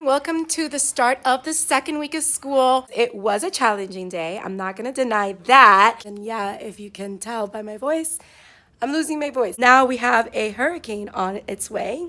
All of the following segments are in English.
Welcome to the start of the second week of school. It was a challenging day. I'm not going to deny that. And yeah, if you can tell by my voice, I'm losing my voice. Now we have a hurricane on its way.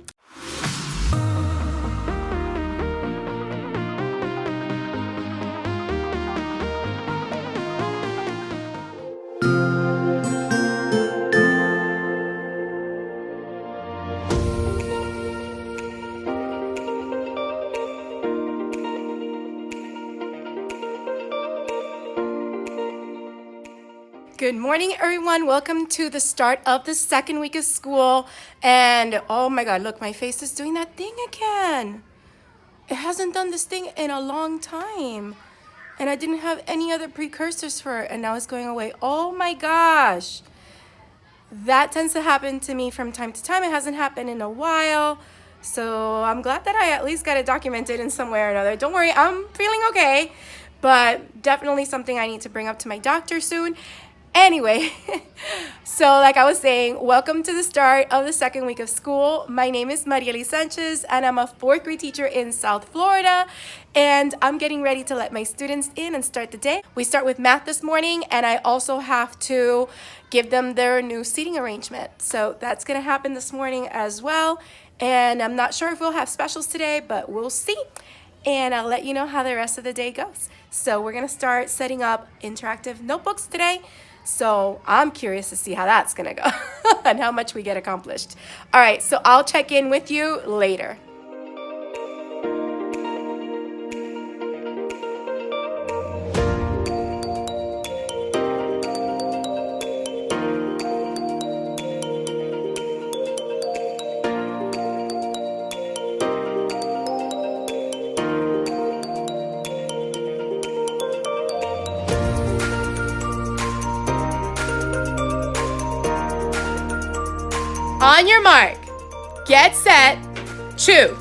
Good morning, everyone. Welcome to the start of the second week of school. And oh my God, look, my face is doing that thing again. It hasn't done this thing in a long time. And I didn't have any other precursors for it, and now it's going away. Oh my gosh. That tends to happen to me from time to time. It hasn't happened in a while. So I'm glad that I at least got it documented in some way or another. Don't worry, I'm feeling okay. But definitely something I need to bring up to my doctor soon. Anyway, so like I was saying, welcome to the start of the second week of school. My name is Mariely Sanchez, and I'm a fourth grade teacher in South Florida. And I'm getting ready to let my students in and start the day. We start with math this morning, and I also have to give them their new seating arrangement. So that's going to happen this morning as well. And I'm not sure if we'll have specials today, but we'll see. And I'll let you know how the rest of the day goes. So we're going to start setting up interactive notebooks today. So I'm curious to see how that's going to go and how much we get accomplished. All right, so I'll check in with you later. On your mark, get set, chew.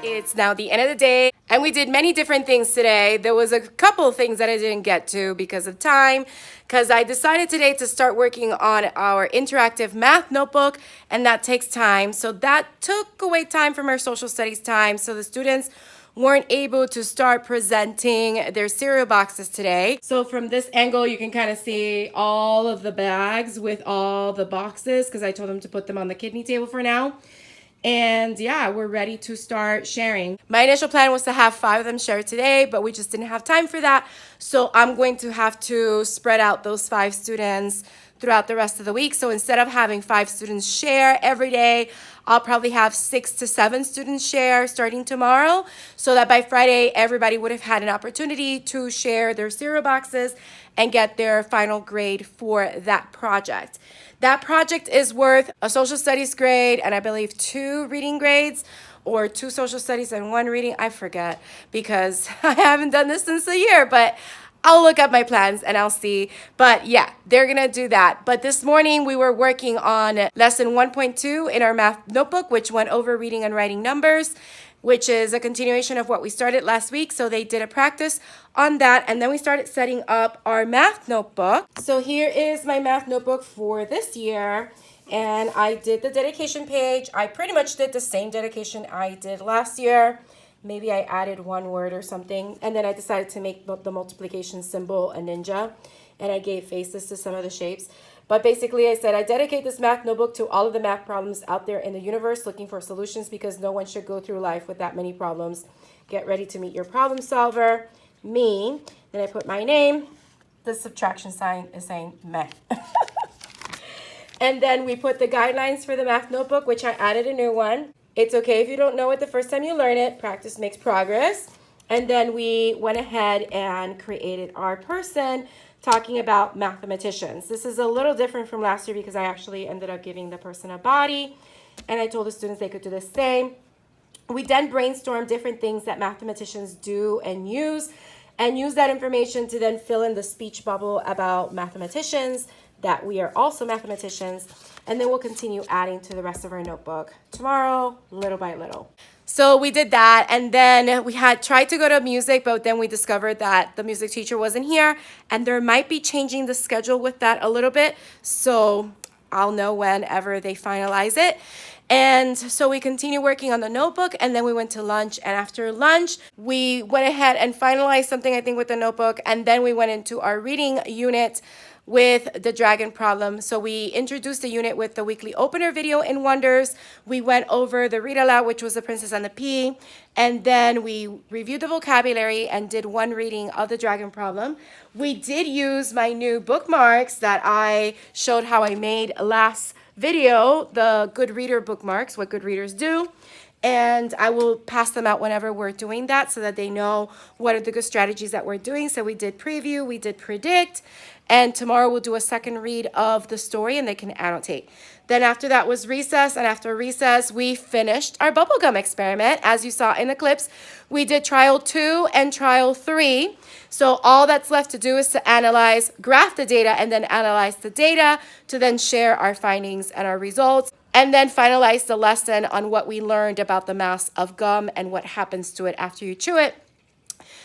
It's now the end of the day, and we did many different things today. There was a couple of things that I didn't get to because of time, because I decided today to start working on our interactive math notebook, and that takes time. So that took away time from our social studies time. So the students weren't able to start presenting their cereal boxes today. So from this angle, you can kind of see all of the bags with all the boxes, because I told them to put them on the kidney table for now. And yeah, we're ready to start sharing. My initial plan was to have 5 of them share today, but we just didn't have time for that. So I'm going to have to spread out those 5 students throughout the rest of the week. So instead of having 5 students share every day, I'll probably have 6 to 7 students share starting tomorrow, so that by Friday, everybody would have had an opportunity to share their cereal boxes and get their final grade for that project. That project is worth a social studies grade and I believe 2 reading grades, or 2 social studies and 1 reading. I forget because I haven't done this since a year, but I'll look up my plans and I'll see. But yeah, they're gonna do that. But this morning we were working on lesson 1.2 in our math notebook, which went over reading and writing numbers, which is a continuation of what we started last week. So they did a practice on that, and then we started setting up our math notebook. So here is my math notebook for this year, and I did the dedication page. I pretty much did the same dedication I did last year. Maybe I added 1 word or something, and then I decided to make the multiplication symbol a ninja, and I gave faces to some of the shapes. But basically, I said, I dedicate this math notebook to all of the math problems out there in the universe looking for solutions, because no one should go through life with that many problems. Get ready to meet your problem solver, me. Then I put my name. The subtraction sign is saying meh. And then we put the guidelines for the math notebook, which I added a new one. It's okay if you don't know it the first time you learn it. Practice makes progress. And then we went ahead and created our person talking about mathematicians. This is a little different from last year because I actually ended up giving the person a body, and I told the students they could do the same. We then brainstormed different things that mathematicians do and use that information to then fill in the speech bubble about mathematicians, that we are also mathematicians. And then we'll continue adding to the rest of our notebook tomorrow, little by little. So we did that, and then we had tried to go to music, but then we discovered that the music teacher wasn't here, and there might be changing the schedule with that a little bit. So I'll know whenever they finalize it. And so we continued working on the notebook, and then we went to lunch. And after lunch, we went ahead and finalized something, I think, with the notebook. And then we went into our reading unit with the dragon problem. So we introduced the unit with the weekly opener video in Wonders. We went over the read aloud, which was The Princess and the Pea. And then we reviewed the vocabulary and did one reading of the dragon problem. We did use my new bookmarks that I showed how I made last video, the good reader bookmarks, what good readers do. And I will pass them out whenever we're doing that so that they know what are the good strategies that we're doing. So we did preview, we did predict, and tomorrow we'll do a second read of the story and they can annotate. Then after that was recess, and after recess, we finished our bubblegum experiment. As you saw in the clips, we did trial 2 and trial 3. So all that's left to do is to analyze, graph the data, and then analyze the data to then share our findings and our results. And then finalize the lesson on what we learned about the mass of gum and what happens to it after you chew it.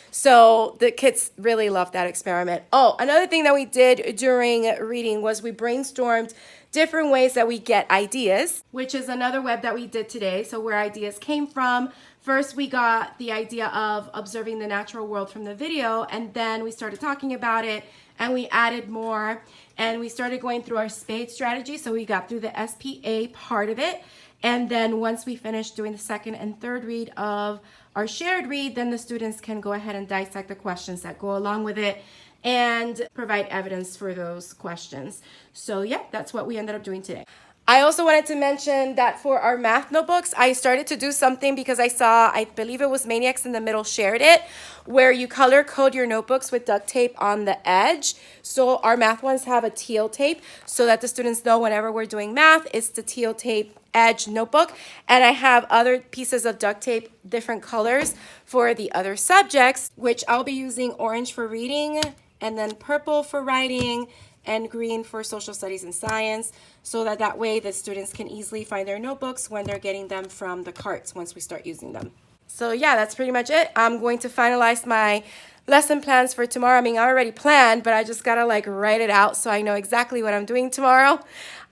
So the kids really loved that experiment. Oh, another thing that we did during reading was we brainstormed different ways that we get ideas, which is another web that we did today. So where ideas came from. First, we got the idea of observing the natural world from the video, and then we started talking about it, and we added more, and we started going through our spade strategy. So we got through the SPA part of it, and then once we finished doing the second and third read of our shared read, then the students can go ahead and dissect the questions that go along with it and provide evidence for those questions. So yeah, that's what we ended up doing today. I also wanted to mention that for our math notebooks, I started to do something because I saw, I believe it was Maniacs in the Middle shared it, where you color code your notebooks with duct tape on the edge. So our math ones have a teal tape so that the students know whenever we're doing math, it's the teal tape edge notebook. And I have other pieces of duct tape, different colors for the other subjects, which I'll be using orange for reading, and then purple for writing, and green for social studies and science, so that way the students can easily find their notebooks when they're getting them from the carts once we start using them. So yeah, that's pretty much it. I'm going to finalize my lesson plans for tomorrow. I mean, I already planned, but I just gotta like write it out so I know exactly what I'm doing tomorrow.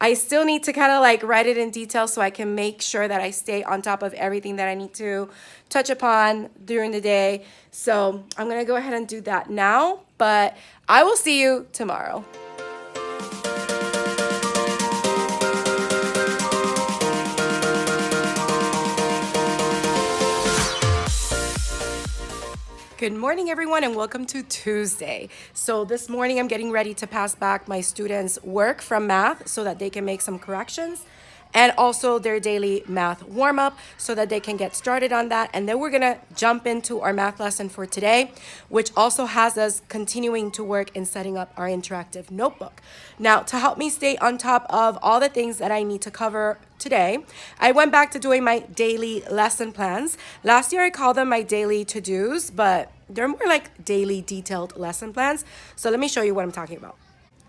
I still need to kind of like write it in detail so I can make sure that I stay on top of everything that I need to touch upon during the day. So I'm gonna go ahead and do that now, but I will see you tomorrow. Good morning, everyone, and welcome to Tuesday. So this morning I'm getting ready to pass back my students' work from math so that they can make some corrections, and also their daily math warm-up so that they can get started on that. And then we're gonna jump into our math lesson for today, which also has us continuing to work in setting up our interactive notebook. Now, to help me stay on top of all the things that I need to cover today, I went back to doing my daily lesson plans. Last year I called them my daily to-dos, but they're more like daily detailed lesson plans. So let me show you what I'm talking about.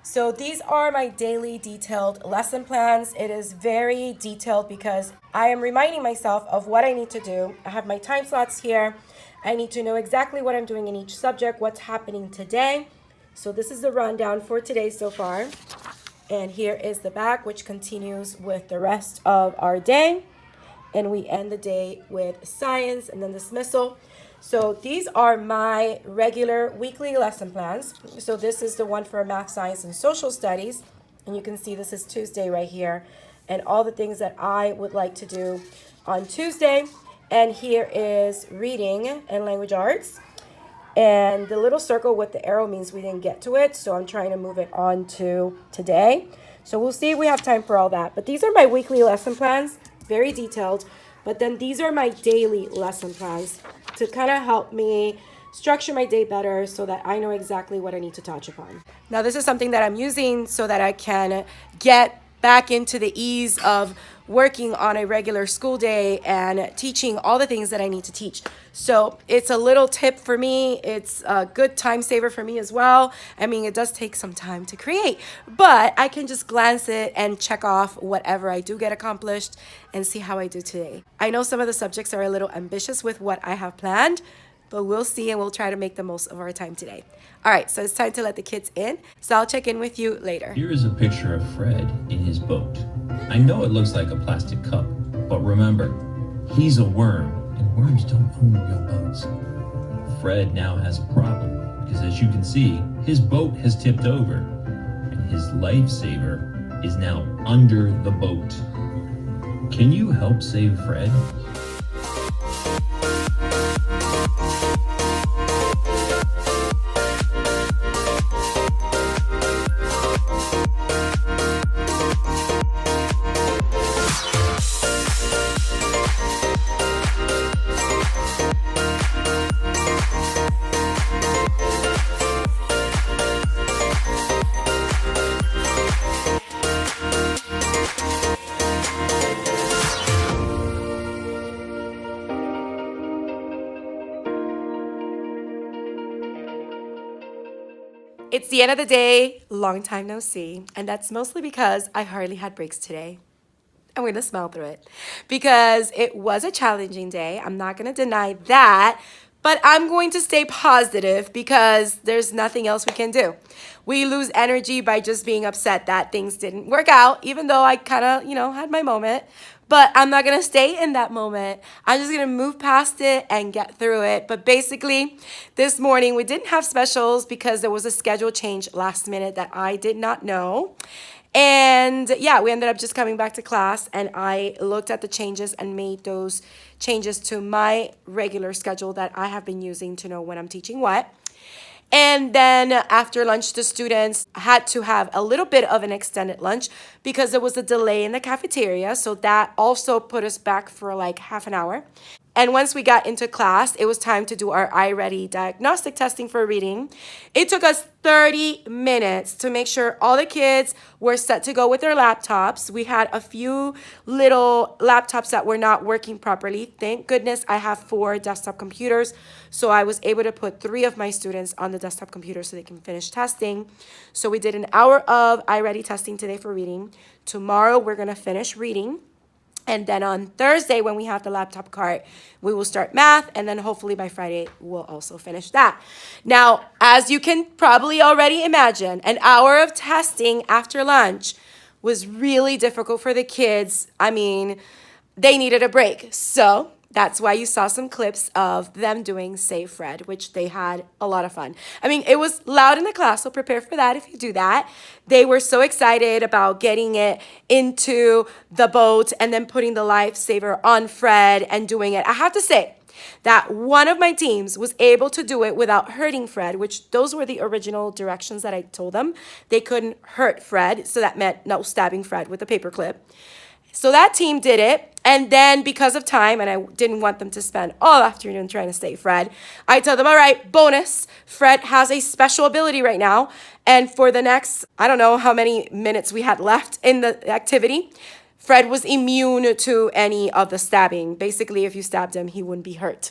So these are my daily detailed lesson plans. It is very detailed because I am reminding myself of what I need to do. I have my time slots here. I need to know exactly what I'm doing in each subject, what's happening today. So this is the rundown for today so far. And here is the back, which continues with the rest of our day. And we end the day with science and then dismissal. So these are my regular weekly lesson plans. So this is the one for math, science, and social studies. And you can see this is Tuesday right here. And all the things that I would like to do on Tuesday. And here is reading and language arts. And the little circle with the arrow means we didn't get to it. So I'm trying to move it on to today. So we'll see if we have time for all that. But these are my weekly lesson plans, very detailed. But then these are my daily lesson plans to kind of help me structure my day better so that I know exactly what I need to touch upon. Now, this is something that I'm using so that I can get back into the ease of working on a regular school day and teaching all the things that I need to teach. So it's a little tip for me. It's a good time saver for me as well. I mean, it does take some time to create, but I can just glance it and check off whatever I do get accomplished and see how I do today. I know some of the subjects are a little ambitious with what I have planned, but we'll see and we'll try to make the most of our time today. All right, so it's time to let the kids in. So I'll check in with you later. Here is a picture of Fred in his boat. I know it looks like a plastic cup, but remember, he's a worm, and worms don't own real boats. Fred now has a problem, because as you can see, his boat has tipped over, and his lifesaver is now under the boat. Can you help save Fred? It's the end of the day, long time no see, and that's mostly because I hardly had breaks today. I'm going to smile through it because it was a challenging day. I'm not going to deny that, but I'm going to stay positive because there's nothing else we can do. We lose energy by just being upset that things didn't work out, even though I kind of, had my moment. But I'm not going to stay in that moment. I'm just going to move past it and get through it. But basically, this morning we didn't have specials because there was a schedule change last minute that I did not know. And yeah, we ended up just coming back to class, and I looked at the changes and made those changes to my regular schedule that I have been using to know when I'm teaching what. And then after lunch, the students had to have a little bit of an extended lunch because there was a delay in the cafeteria. So that also put us back for like half an hour. And once we got into class, it was time to do our iReady diagnostic testing for reading. It took us 30 minutes to make sure all the kids were set to go with their laptops. We had a few little laptops that were not working properly. Thank goodness I have 4 desktop computers. So I was able to put 3 of my students on the desktop computer so they can finish testing. So we did an hour of iReady testing today for reading. Tomorrow we're going to finish reading. And then on Thursday, when we have the laptop cart, we will start math. And then hopefully by Friday, we'll also finish that. Now, as you can probably already imagine, an hour of testing after lunch was really difficult for the kids. I mean, they needed a break. So that's why you saw some clips of them doing Save Fred, which they had a lot of fun. I mean, it was loud in the class, so prepare for that if you do that. They were so excited about getting it into the boat and then putting the lifesaver on Fred and doing it. I have to say that one of my teams was able to do it without hurting Fred, which those were the original directions that I told them. They couldn't hurt Fred, so that meant no stabbing Fred with a paper clip. So that team did it, and then because of time, and I didn't want them to spend all afternoon trying to save Fred, I told them, all right, bonus, Fred has a special ability right now, and for the next, I don't know how many minutes we had left in the activity, Fred was immune to any of the stabbing. Basically, if you stabbed him, he wouldn't be hurt.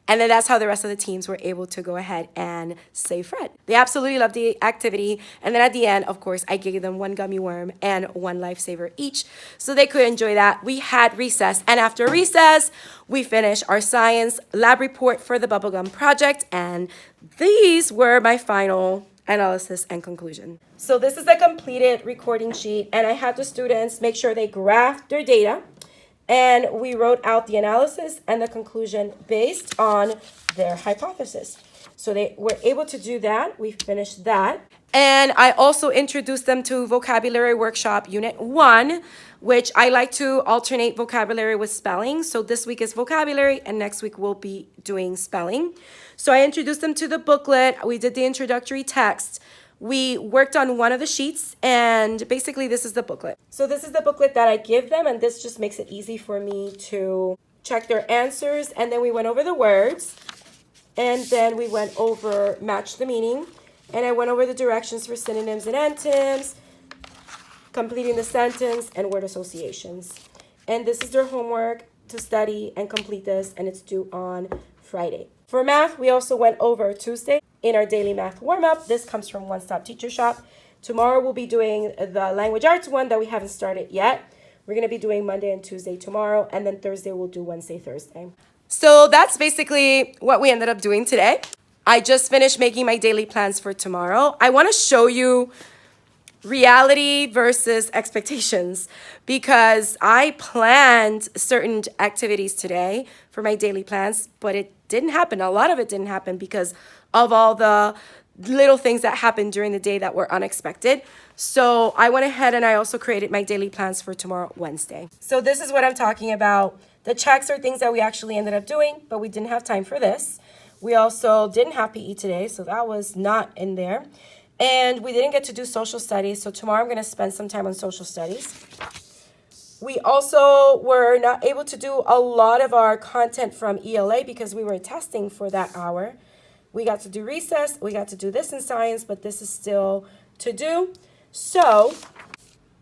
And then that's how the rest of the teams were able to go ahead and save Fred. They absolutely loved the activity. And then at the end, of course, I gave them 1 gummy worm and 1 lifesaver each so they could enjoy that. We had recess. And after recess, we finished our science lab report for the bubblegum project. And these were my final analysis and conclusion. So this is the completed recording sheet. And I had the students make sure they graphed their data. And we wrote out the analysis and the conclusion based on their hypothesis. So they were able to do that. We finished that. And I also introduced them to Vocabulary Workshop Unit 1, which I like to alternate vocabulary with spelling. So this week is vocabulary, and next week we'll be doing spelling. So I introduced them to the booklet. We did the introductory text. We worked on one of the sheets, and basically this is the booklet. So this is the booklet that I give them, and this just makes it easy for me to check their answers. And then we went over the words, and then we went over match the meaning, and I went over the directions for synonyms and antonyms, completing the sentence, and word associations. And this is their homework to study and complete this, and it's due on Friday. For math, we also went over Tuesday in our daily math warm-up. This comes from One Stop Teacher Shop. Tomorrow we'll be doing the language arts one that we haven't started yet. We're going to be doing Monday and Tuesday tomorrow, and then Thursday we'll do Wednesday, Thursday. So that's basically what we ended up doing today. I just finished making my daily plans for tomorrow. I want to show you reality versus expectations because I planned certain activities today for my daily plans, but it didn't happen. A lot of it didn't happen because of all the little things that happened during the day that were unexpected. So I went ahead and I also created my daily plans for tomorrow, Wednesday. So this is what I'm talking about. The checks are things that we actually ended up doing, but we didn't have time for this. We also didn't have PE today, so that was not in there. And we didn't get to do social studies, so tomorrow I'm going to spend some time on social studies. We also were not able to do a lot of our content from ELA because we were testing for that hour. We got to do recess, we got to do this in science, but this is still to do. So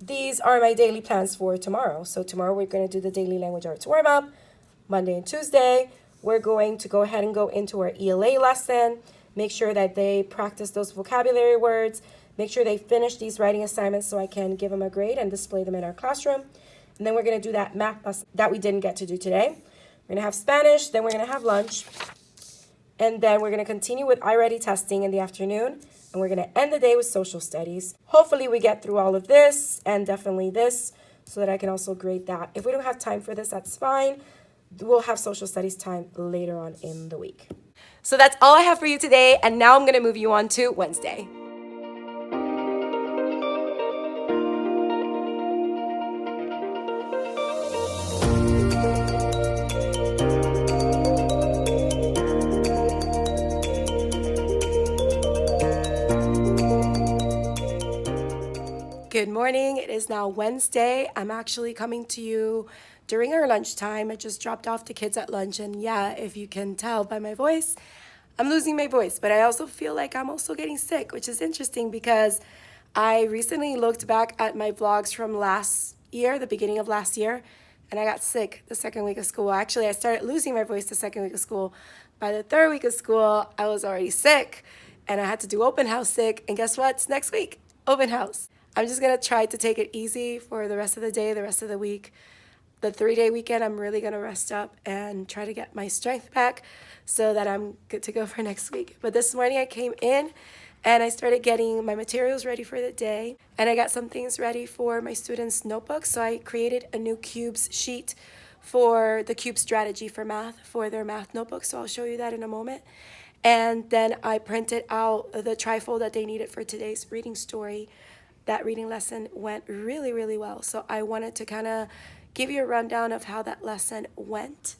these are my daily plans for tomorrow. So tomorrow we're going to do the daily language arts warm-up. Monday and Tuesday, we're going to go ahead and go into our ELA lesson. Make sure that they practice those vocabulary words. Make sure they finish these writing assignments so I can give them a grade and display them in our classroom. And then we're going to do that math lesson that we didn't get to do today. We're going to have Spanish, then we're going to have lunch. And then we're going to continue with iReady testing in the afternoon. And we're going to end the day with social studies. Hopefully we get through all of this and definitely this so that I can also grade that. If we don't have time for this, that's fine. We'll have social studies time later on in the week. So that's all I have for you today. And now I'm going to move you on to Wednesday. Good morning. It is now Wednesday. I'm actually coming to you during our lunchtime. I just dropped off the kids at lunch, and yeah, if you can tell by my voice, I'm losing my voice, but I also feel like I'm also getting sick, which is interesting because I recently looked back at my vlogs from last year, the beginning of last year, and I got sick the second week of school. Actually, I started losing my voice the second week of school. By the third week of school, I was already sick, and I had to do open house sick, and guess what? It's next week, open house. I'm just going to try to take it easy for the rest of the day, the rest of the week. The 3-day weekend, I'm really going to rest up and try to get my strength back so that I'm good to go for next week. But this morning I came in and I started getting my materials ready for the day. And I got some things ready for my students' notebooks. So I created a new cubes sheet for the cube strategy for math, for their math notebook. So I'll show you that in a moment. And then I printed out the trifold that they needed for today's reading story. That reading lesson went really, really well. So I wanted to kind of give you a rundown of how that lesson went.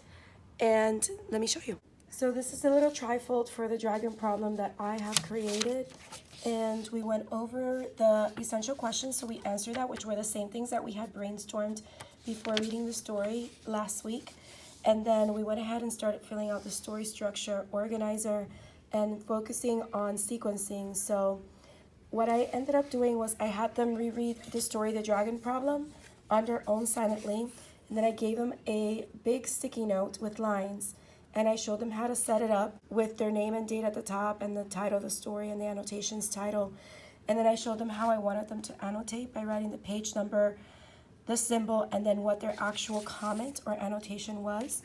And let me show you. So this is a little trifold for the dragon problem that I have created. And we went over the essential questions. So we answered that, which were the same things that we had brainstormed before reading the story last week. And then we went ahead and started filling out the story structure, organizer, and focusing on sequencing. So what I ended up doing was I had them reread the story, The Dragon Problem, on their own silently. And then I gave them a big sticky note with lines. And I showed them how to set it up with their name and date at the top and the title of the story and the annotations title. And then I showed them how I wanted them to annotate by writing the page number, the symbol, and then what their actual comment or annotation was.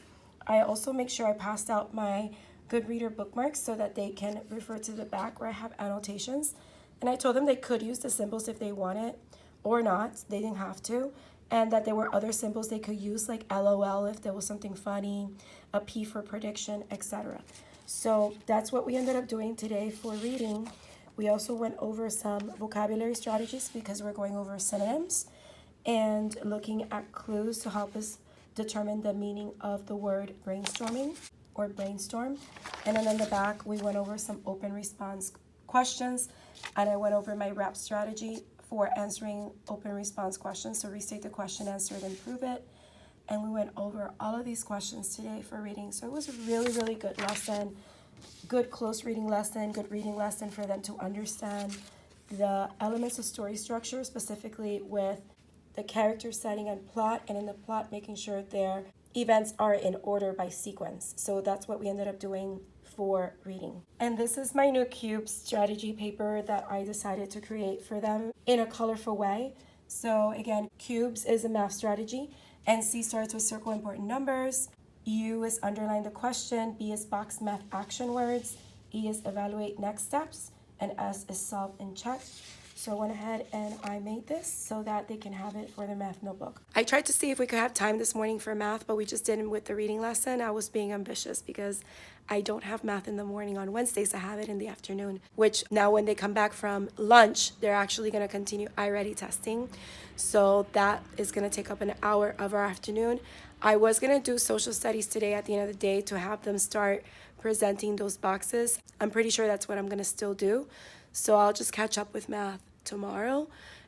I also make sure I passed out my good reader bookmarks so that they can refer to the back where I have annotations. And I told them they could use the symbols if they wanted or not. They didn't have to. And that there were other symbols they could use, like LOL if there was something funny, a P for prediction, etc. So that's what we ended up doing today for reading. We also went over some vocabulary strategies because we're going over synonyms and looking at clues to help us determine the meaning of the word brainstorming or brainstorm. And then on the back, we went over some open response questions, and I went over my rap strategy for answering open response questions. So restate the question, answer it, and prove it. And we went over all of these questions today for reading. So it was a really, really good lesson, good close reading lesson, good reading lesson for them to understand the elements of story structure, specifically with the character setting and plot, and in the plot making sure their events are in order by sequence. So that's what we ended up doing for reading. And this is my new cube strategy paper that I decided to create for them in a colorful way. So again, cubes is a math strategy, and C starts with circle important numbers, U is underline the question, B is box math action words, E is evaluate next steps, and S is solve and check. So I went ahead and I made this so that they can have it for their math notebook. I tried to see if we could have time this morning for math, but we just didn't with the reading lesson. I was being ambitious because I don't have math in the morning on Wednesdays. I have it in the afternoon, which now when they come back from lunch, they're actually going to continue iReady testing. So that is going to take up an hour of our afternoon. I was going to do social studies today at the end of the day to have them start presenting those boxes. I'm pretty sure that's what I'm going to still do. So I'll just catch up with math tomorrow.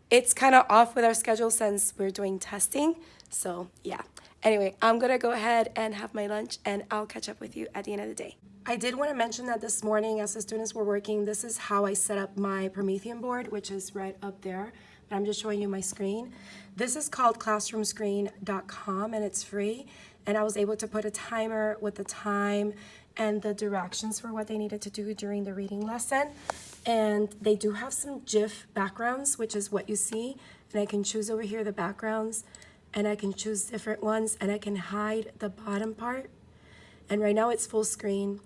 It's kind of off with our schedule since we're doing testing. So yeah. Anyway, I'm going to go ahead and have my lunch and I'll catch up with you at the end of the day. I did want to mention that this morning as the students were working, this is how I set up my Promethean board, which is right up there. But I'm just showing you my screen. This is called classroomscreen.com and it's free. And I was able to put a timer with the time and the directions for what they needed to do during the reading lesson. And they do have some GIF backgrounds, which is what you see. And I can choose over here the backgrounds, and I can choose different ones, and I can hide the bottom part. And right now it's full screen.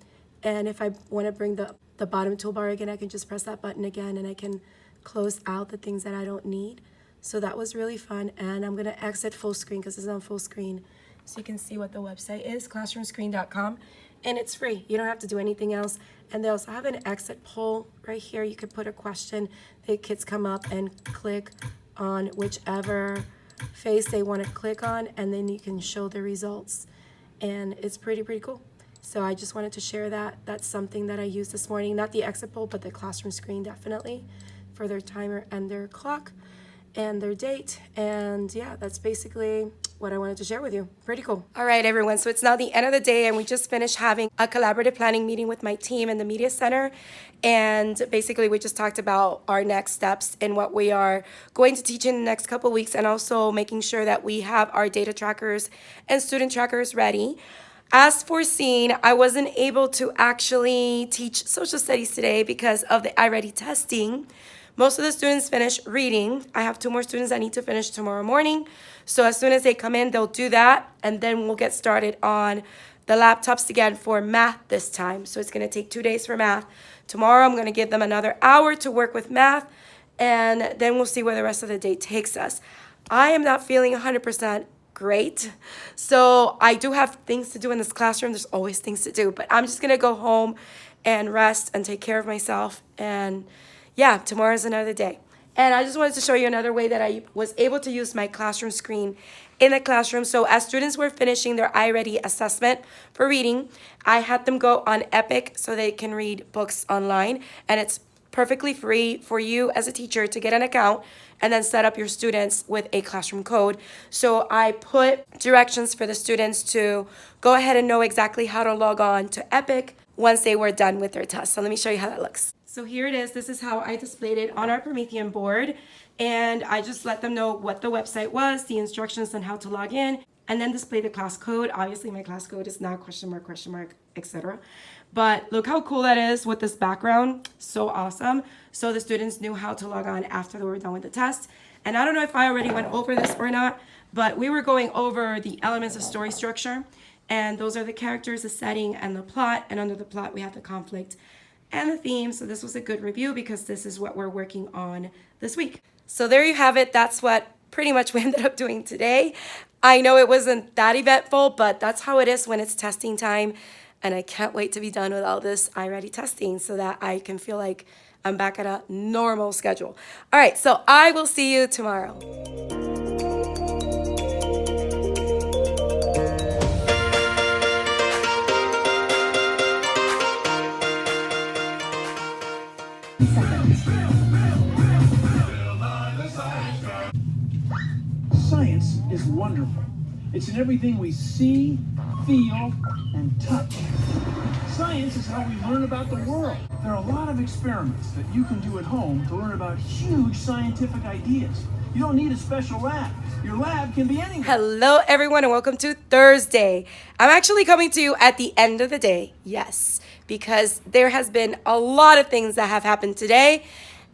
And if I want to bring the bottom toolbar again, I can just press that button again, and I can close out the things that I don't need. So that was really fun. And I'm going to exit full screen because it's on full screen. So you can see what the website is, classroomscreen.com. And it's free. You don't have to do anything else. And they also have an exit poll right here. You could put a question. The kids come up and click on whichever face they want to click on, and then you can show the results. And it's pretty cool. So I just wanted to share that. That's something that I used this morning. Not the exit poll, but the classroom screen definitely for their timer and their clock and their date. And yeah, that's basically what I wanted to share with you. Pretty cool. All right, everyone. So it's now the end of the day, and we just finished having a collaborative planning meeting with my team in the media center. And basically, we just talked about our next steps and what we are going to teach in the next couple of weeks, and also making sure that we have our data trackers and student trackers ready. As foreseen, I wasn't able to actually teach social studies today because of the iReady testing. Most of the students finished reading. I have 2 more students that need to finish tomorrow morning. So as soon as they come in, they'll do that. And then we'll get started on the laptops again for math this time. So it's going to take 2 days for math. Tomorrow, I'm going to give them another hour to work with math. And then we'll see where the rest of the day takes us. I am not feeling 100% great. So I do have things to do in this classroom. There's always things to do. But I'm just going to go home and rest and take care of myself. And yeah, tomorrow's another day. And I just wanted to show you another way that I was able to use my classroom screen in the classroom. So as students were finishing their iReady assessment for reading, I had them go on Epic so they can read books online. And it's perfectly free for you as a teacher to get an account and then set up your students with a classroom code. So I put directions for the students to go ahead and know exactly how to log on to Epic once they were done with their test. So let me show you how that looks. So here it is. This is how I displayed it on our Promethean board. And I just let them know what the website was, the instructions on how to log in, and then display the class code. Obviously, my class code is now question mark, etc. But look how cool that is with this background. So awesome. So the students knew how to log on after they were done with the test. And I don't know if I already went over this or not, but we were going over the elements of story structure. And those are the characters, the setting, and the plot. And under the plot, we have the conflict and the theme. So this was a good review because this is what we're working on this week. So there you have it. That's what pretty much we ended up doing today. I know it wasn't that eventful, but that's how it is when it's testing time. And I can't wait to be done with all this iReady testing so that I can feel like I'm back at a normal schedule. All right, so I will see you tomorrow. Science is wonderful. It's in everything we see, feel, and touch. Science is how we learn about the world. There are a lot of experiments that you can do at home to learn about huge scientific ideas. You don't need a special lab. Your lab can be anywhere. Hello, everyone, and welcome to Thursday. I'm actually coming to you at the end of the day, yes, because there has been a lot of things that have happened today,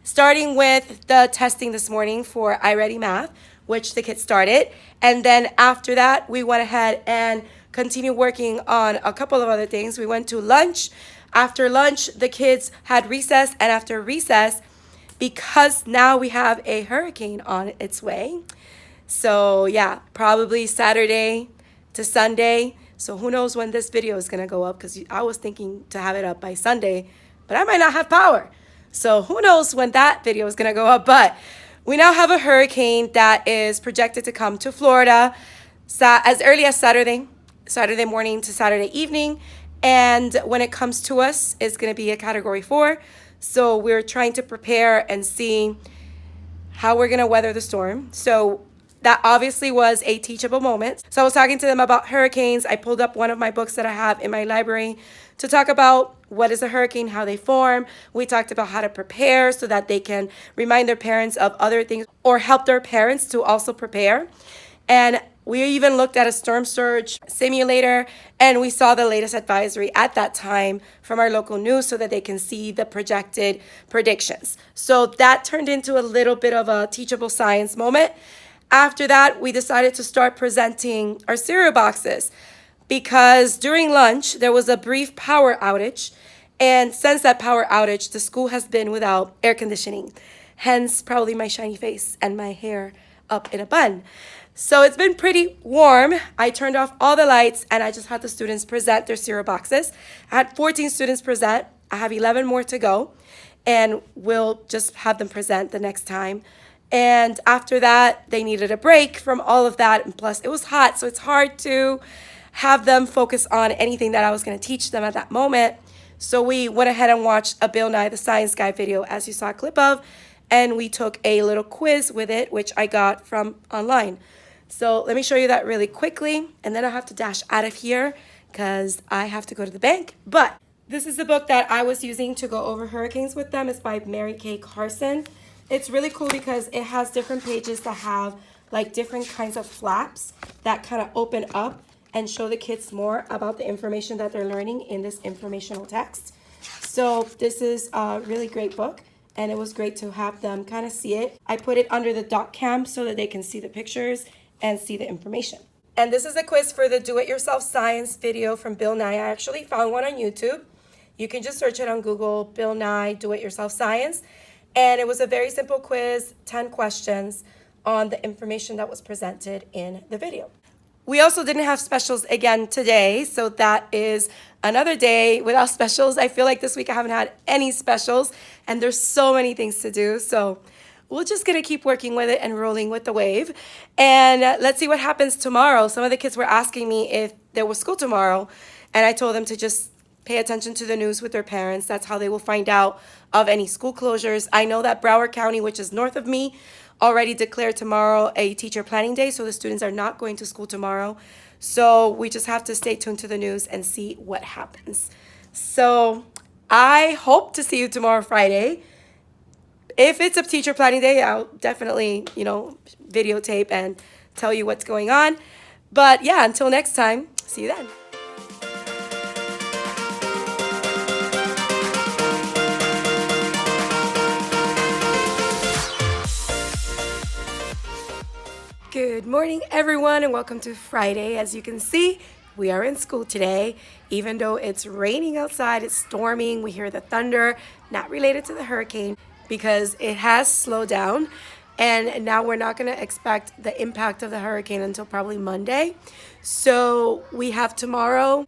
starting with the testing this morning for iReady Math, which the kids started. And then after that, we went ahead and continued working on a couple of other things. We went to lunch. After lunch, the kids had recess, and after recess, because now we have a hurricane on its way. So yeah, probably Saturday to Sunday. So who knows when this video is gonna go up, because I was thinking to have it up by Sunday, but I might not have power. So who knows when that video is gonna go up, but we now have a hurricane that is projected to come to Florida as early as Saturday morning to Saturday evening. And when it comes to us, it's gonna be a Category 4. So we're trying to prepare and see how we're gonna weather the storm. So that obviously was a teachable moment. So I was talking to them about hurricanes. I pulled up one of my books that I have in my library to talk about what is a hurricane, how they form. We talked about how to prepare so that they can remind their parents of other things or help their parents to also prepare. And we even looked at a storm surge simulator, and we saw the latest advisory at that time from our local news so that they can see the projected predictions. So that turned into a little bit of a teachable science moment. After that, we decided to start presenting our cereal boxes because during lunch, there was a brief power outage. And since that power outage, the school has been without air conditioning. Hence, probably my shiny face and my hair up in a bun. So it's been pretty warm. I turned off all the lights and I just had the students present their cereal boxes. I had 14 students present. I have 11 more to go, and we'll just have them present the next time. And after that, they needed a break from all of that. And plus, it was hot, so it's hard to have them focus on anything that I was going to teach them at that moment. So we went ahead and watched a Bill Nye the Science Guy video, as you saw a clip of, and we took a little quiz with it, which I got from online. So let me show you that really quickly, and then I'll have to dash out of here because I have to go to the bank. But this is the book that I was using to go over hurricanes with them. It's by Mary Kay Carson. It's really cool because it has different pages that have like different kinds of flaps that kind of open up and show the kids more about the information that they're learning in this informational text. So this is a really great book, and it was great to have them kind of see it. I put it under the doc cam so that they can see the pictures and see the information. And this is a quiz for the do-it-yourself science video from Bill Nye. I actually found one on YouTube. You can just search it on Google, Bill Nye do-it-yourself science. And it was a very simple quiz, 10 questions on the information that was presented in the video. We also didn't have specials again today, so that is another day without specials. I feel like this week I haven't had any specials, and there's so many things to do. So we're just going to keep working with it and rolling with the wave. And let's see what happens tomorrow. Some of the kids were asking me if there was school tomorrow, and I told them to just pay attention to the news with their parents. That's how they will find out of any school closures. I know that Broward County, which is north of me, already declared tomorrow a teacher planning day, so the students are not going to school tomorrow. So we just have to stay tuned to the news and see what happens. So I hope to see you tomorrow, Friday. If it's a teacher planning day, I'll definitely, videotape and tell you what's going on. But yeah, until next time, see you then. Good morning, everyone, and welcome to Friday. As you can see, we are in school today. Even though it's raining outside, it's storming, we hear the thunder, not related to the hurricane because it has slowed down. And now we're not going to expect the impact of the hurricane until probably Monday. So we have tomorrow,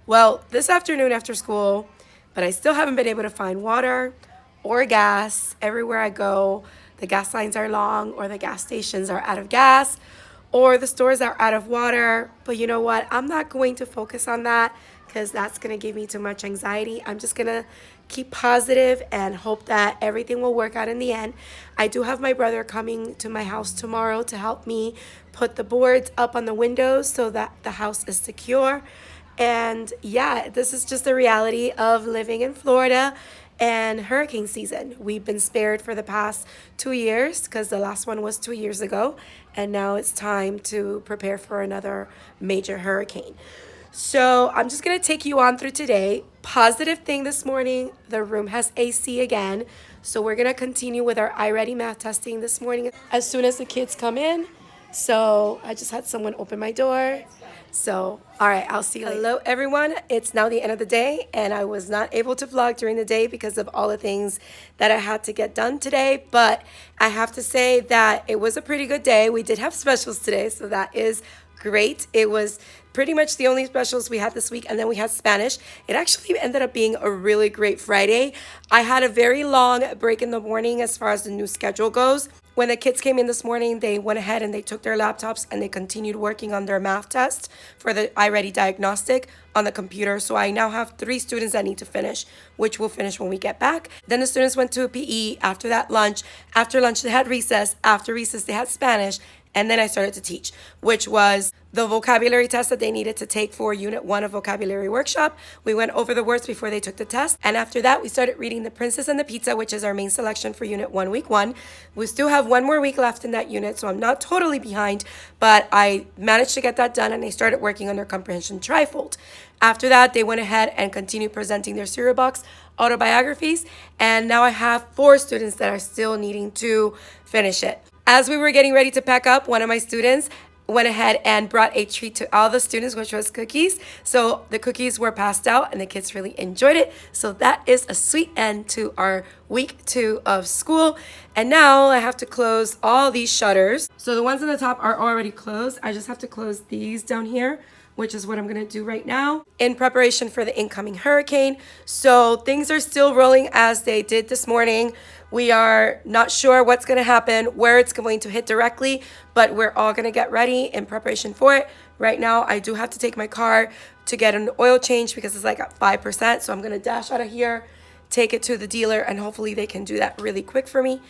this afternoon after school, but I still haven't been able to find water or gas. Everywhere I go, the gas lines are long, or the gas stations are out of gas, or the stores are out of water. But you know what? I'm not going to focus on that because that's going to give me too much anxiety. I'm just going to keep positive and hope that everything will work out in the end. I do have my brother coming to my house tomorrow to help me put the boards up on the windows so that the house is secure. And yeah, this is just the reality of living in Florida and hurricane season. We've been spared for the past 2 years because the last one was 2 years ago. And now it's time to prepare for another major hurricane. So I'm just going to take you on through today. Positive thing this morning, the room has AC again. So we're going to continue with our iReady math testing this morning as soon as the kids come in. So I just had someone open my door. So, all right, I'll see you later. Hello, everyone. It's now the end of the day, and I was not able to vlog during the day because of all the things that I had to get done today. But I have to say that it was a pretty good day. We did have specials today, so that is great. It was pretty much the only specials we had this week, and then we had Spanish. It actually ended up being a really great Friday. I had a very long break in the morning as far as the new schedule goes. When the kids came in this morning, they went ahead and they took their laptops and they continued working on their math test for the iReady diagnostic on the computer. So I now have 3 students that need to finish, which we'll finish when we get back. Then the students went to a PE. After that, lunch. After lunch, they had recess. After recess, they had Spanish. And then I started to teach, which was the vocabulary test that they needed to take for Unit 1 of Vocabulary Workshop. We went over the words before they took the test. And after that, we started reading The Princess and the Pizza, which is our main selection for Unit 1, Week 1. We still have 1 more week left in that unit, so I'm not totally behind, but I managed to get that done, and they started working on their comprehension trifold. After that, they went ahead and continued presenting their cereal box autobiographies, and now I have 4 students that are still needing to finish it. As we were getting ready to pack up, one of my students went ahead and brought a treat to all the students, which was cookies. So the cookies were passed out and the kids really enjoyed it. So that is a sweet end to our week 2 of school. And now I have to close all these shutters. So the ones on the top are already closed. I just have to close these down here, which is what I'm gonna do right now in preparation for the incoming hurricane. So things are still rolling as they did this morning. We are not sure what's gonna happen, where it's going to hit directly, but we're all gonna get ready in preparation for it. Right now, I do have to take my car to get an oil change because it's like at 5%. So I'm gonna dash out of here, take it to the dealer, and hopefully they can do that really quick for me.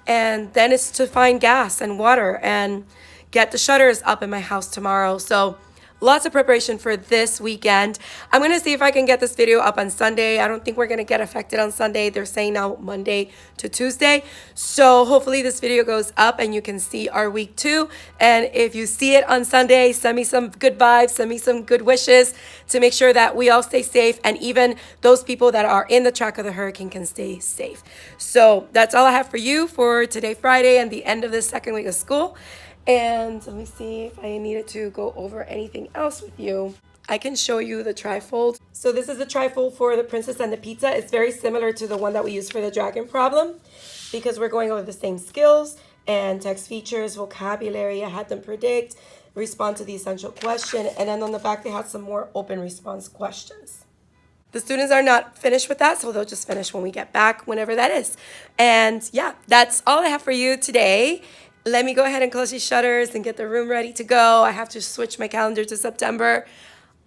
And then it's to find gas and water and get the shutters up in my house tomorrow. So lots of preparation for this weekend. I'm going to see if I can get this video up on Sunday. I don't think we're going to get affected on Sunday. They're saying now Monday to Tuesday. So hopefully this video goes up and you can see our week 2. And if you see it on Sunday, send me some good vibes, send me some good wishes to make sure that we all stay safe. And even those people that are in the track of the hurricane can stay safe. So that's all I have for you for today, Friday, and the end of the second week of school. And let me see if I needed to go over anything else with you. I can show you the trifold. So this is the trifold for the Princess and the Pizza. It's very similar to the one that we used for the Dragon Problem because we're going over the same skills and text features, vocabulary. I had them predict, respond to the essential question, and then on the back they had some more open response questions. The students are not finished with that, so they'll just finish when we get back, whenever that is. And yeah, that's all I have for you today. Let me go ahead and close these shutters and get the room ready to go. I have to switch my calendar to September.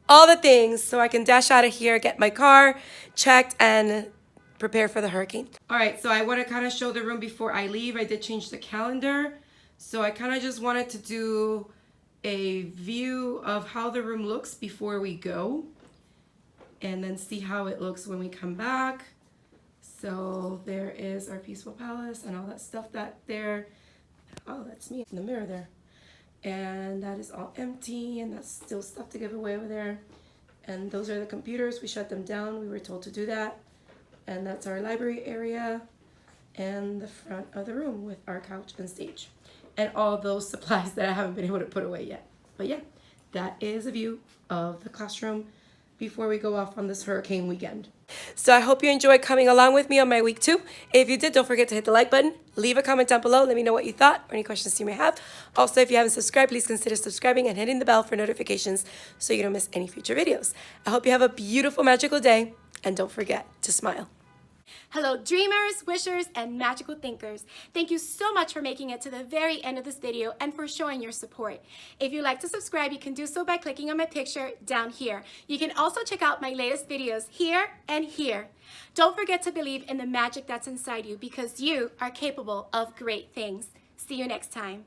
All the things so I can dash out of here, get my car checked, and prepare for the hurricane. All right, so I want to kind of show the room before I leave. I did change the calendar. So I kind of just wanted to do a view of how the room looks before we go and then see how it looks when we come back. So there is our peaceful palace and all that stuff that there. Oh, that's me in the mirror there. And that is all empty, and that's still stuff to give away over there. And those are the computers. We shut them down. We were told to do that. And that's our library area and the front of the room with our couch and stage. And all those supplies that I haven't been able to put away yet. But yeah, that is a view of the classroom before we go off on this hurricane weekend. So I hope you enjoyed coming along with me on my week 2. If you did, don't forget to hit the like button. Leave a comment down below. Let me know what you thought or any questions you may have. Also, if you haven't subscribed, please consider subscribing and hitting the bell for notifications so you don't miss any future videos. I hope you have a beautiful, magical day. And don't forget to smile. Hello dreamers, wishers, and magical thinkers. Thank you so much for making it to the very end of this video and for showing your support. If you'd like to subscribe, you can do so by clicking on my picture down here. You can also check out my latest videos here and here. Don't forget to believe in the magic that's inside you because you are capable of great things. See you next time.